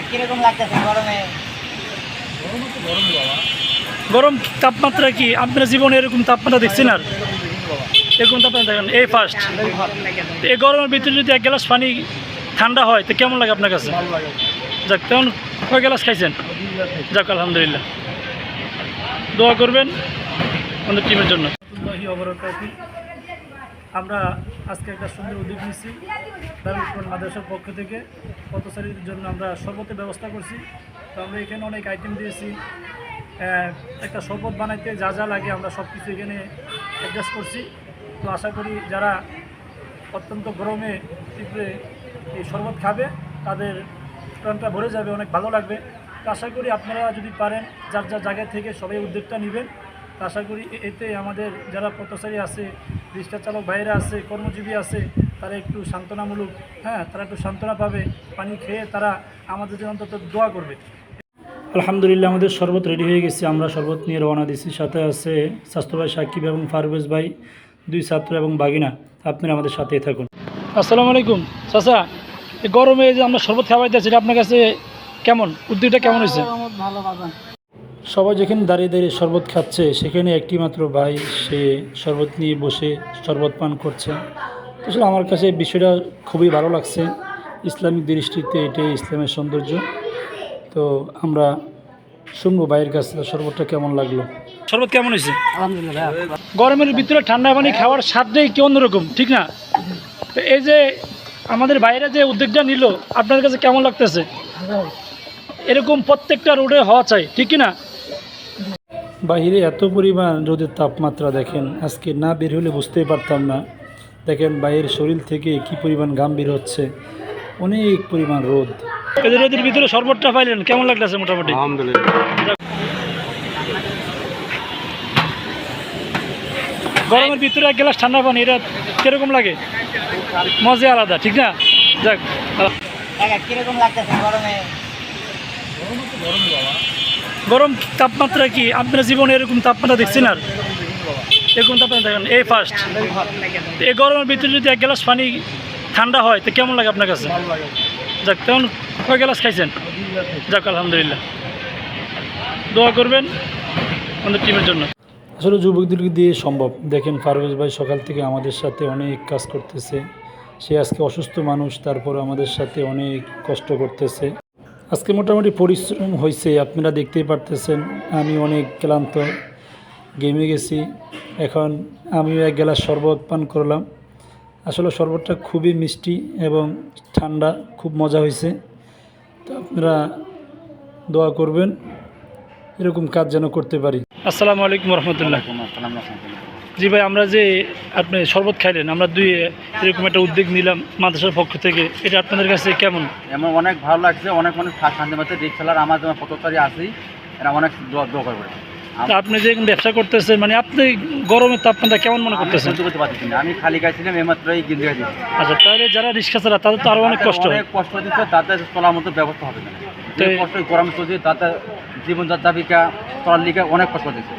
কিরকম লাগতেছে গরমে? গরম তাপমাত্রা কি আপনার জীবনে এরকম তাপমাত্রা দেখছেন? আর এরকম তাপমাত্রা দেখেন এই ফার্স্ট। এই গরমের ভিতরে যদি এক গ্লাস পানি ঠান্ডা হয় তো কেমন লাগে আপনার কাছে? যাক, তেমন কয় গ্লাস খাইছেন? যাক, আলহামদুলিল্লাহ। দোয়া করবেন আমাদের টিমের জন্য। আমরা আজকে একটা সুন্দর উদ্যোগ নিচ্ছি দারুল কোরআন মাদ্রাসার পক্ষ থেকে। পথচারীদের জন্য আমরা শরবতের ব্যবস্থা করছি। তো আমরা এখানে অনেক আইটেম দিয়েছি। একটা শরবত বানাইতে যা যা লাগে আমরা সব কিছু এখানে অ্যাডজাস্ট করছি। তো আশা করি যারা অত্যন্ত গরমে তীব্রে এই শরবত খাবে তাদের প্রাণটা ভরে যাবে, অনেক ভালো লাগবে। তো আশা করি আপনারা যদি পারেন যার যার জায়গা থেকে সবাই উদ্যোগটা নেবেন। তো আশা করি এতে আমাদের যারা পথচারী আছে, রিক্সা চালক ভাইয়েরা আছে, কর্মজীবী আছে, তারা একটু সান্ত্বনামূলক, তারা একটু সান্ত্বনা পাবে। পানি খেয়ে তারা আমাদের জন্য অন্তত দোয়া করবে। আলহামদুলিল্লাহ, আমাদের শরবত রেডি হয়ে গেছে। আমরা শরবত নিয়ে রওনা দিচ্ছি। সাথে আছে স্বাস্থ্য ভাই সাকিব এবং ফারবেজ ভাই, 2 ছাত্র এবং বাগিনা। আপনারা আমাদের সাথেই থাকুন। আসসালামু আলাইকুম চাচা। এই গরমে যে আমরা শরবত খাওয়াইতেছি, এটা আপনার কাছে কেমন? উদ্যোগটা কেমন হয়েছে? ভালো বাবা। সবাই যেখানে দাঁড়িয়ে দাঁড়িয়ে শরবত খাচ্ছে, সেখানে একটি মাত্র ভাই সে শরবত নিয়ে বসে শরবত পান করছে। আসলে আমার কাছে বিষয়টা খুবই ভালো লাগছে। ইসলামিক দৃষ্টিতে এটাই ইসলামের সৌন্দর্য। তো আমরা শুনবো ভাইয়ের কাছে শরবতটা কেমন লাগলো। শরবত কেমন হয়েছে? আলহামদুলিল্লাহ। গরমের ভিতরে ঠান্ডা পানি খাওয়ার স্বাদটাই কি অন্যরকম, ঠিক না? তো এই যে আমাদের বাইরে যে উদ্যোগটা নিল, আপনার কাছে কেমন লাগতেছে? এরকম প্রত্যেকটা রোডে হওয়া চাই, ঠিক কি না? বাহিরে এত পরিমাণ রোদের তাপমাত্রা দেখেন, আজকে না বের হলে বুঝতেই পারতাম না। দেখেন বাইরের শরীর থেকে কি পরিমাণ ঘাম বের হচ্ছে, অনেক পরিমাণ রোদ। এই যে রোদের ভিতরে শরবতটা পাইলেন, কেমন লাগতেছে? মোটামুটি আলহামদুলিল্লাহ। গরমের ভিতরে এক গ্লাস ঠান্ডা পানি, এটা কিরকম লাগে? মজা আলাদা, ঠিক না? যাক, কিরকম লাগতেছে গরমে? গরম তাপমাত্রা কি আপনার জীবনে এরকম তাপমাত্রা দেখছেন? আর এরকম তাপমাত্রা দেখেন এই ফার্স্ট। এই গরমের ভিতরে যদি এক গ্লাস পানি ঠান্ডা হয় তো কেমন লাগে আপনার কাছে? যাক, তেমন কয় গ্লাস খাইছেন? যাক, আলহামদুলিল্লাহ। দোয়া করবেন আমাদের টিমের জন্য। আসলে যুবকদেরকে দিয়ে সম্ভব। দেখেন ফারবেজ ভাই সকাল থেকে আমাদের সাথে অনেক কাজ করতেছে। সে আজকে অসুস্থ মানুষ, তারপর আমাদের সাথে অনেক কষ্ট করতেছে। আজকে মোটামুটি পরিশ্রম হয়েছে, আপনারা দেখতেই পারতেছেন। আমি অনেক ক্লান্ত, ঘেমে গেছি। এখন আমিও এক গ্লাস শরবত পান করলাম। আসলে শরবতটা খুবই মিষ্টি এবং ঠান্ডা, খুব মজা হয়েছে। তো আপনারা দোয়া করবেন এরকম কাজ যেন করতে পারি। আসসালামু আলাইকুম রহমতুল্লাহ। জি ভাই, আমরা যে আপনি শরবত খাইলেন, আমরা দুই এরকম একটা উদ্যোগ নিলাম মাদ্রাসার পক্ষ থেকে, এটা আপনাদের কাছে কেমন? এমন অনেক ভালো লাগছে, অনেক অনেক শান্তি পাচ্ছে। রিক্সালার আমার যেমন পথচারী আছি, এরা অনেক দোয়া করবে। আপনি যে ব্যবসা করতেছেন, মানে আপনি গরমের তাপমাত্রা কেমন মনে করতেছেন? করতে পারছি না, আমি খালি খাইছিলাম এইমাত্রই গিয়ে দিচ্ছি। আচ্ছা, তাহলে যারা রিক্সা চালা তাদের তো আরও অনেক কষ্ট দিচ্ছে, তাদের চলার মতো ব্যবস্থা হবে না। কষ্ট গরম চলছে, তাদের জীবনযাত্রাবিকা চলার লিগে অনেক কষ্ট দিচ্ছে।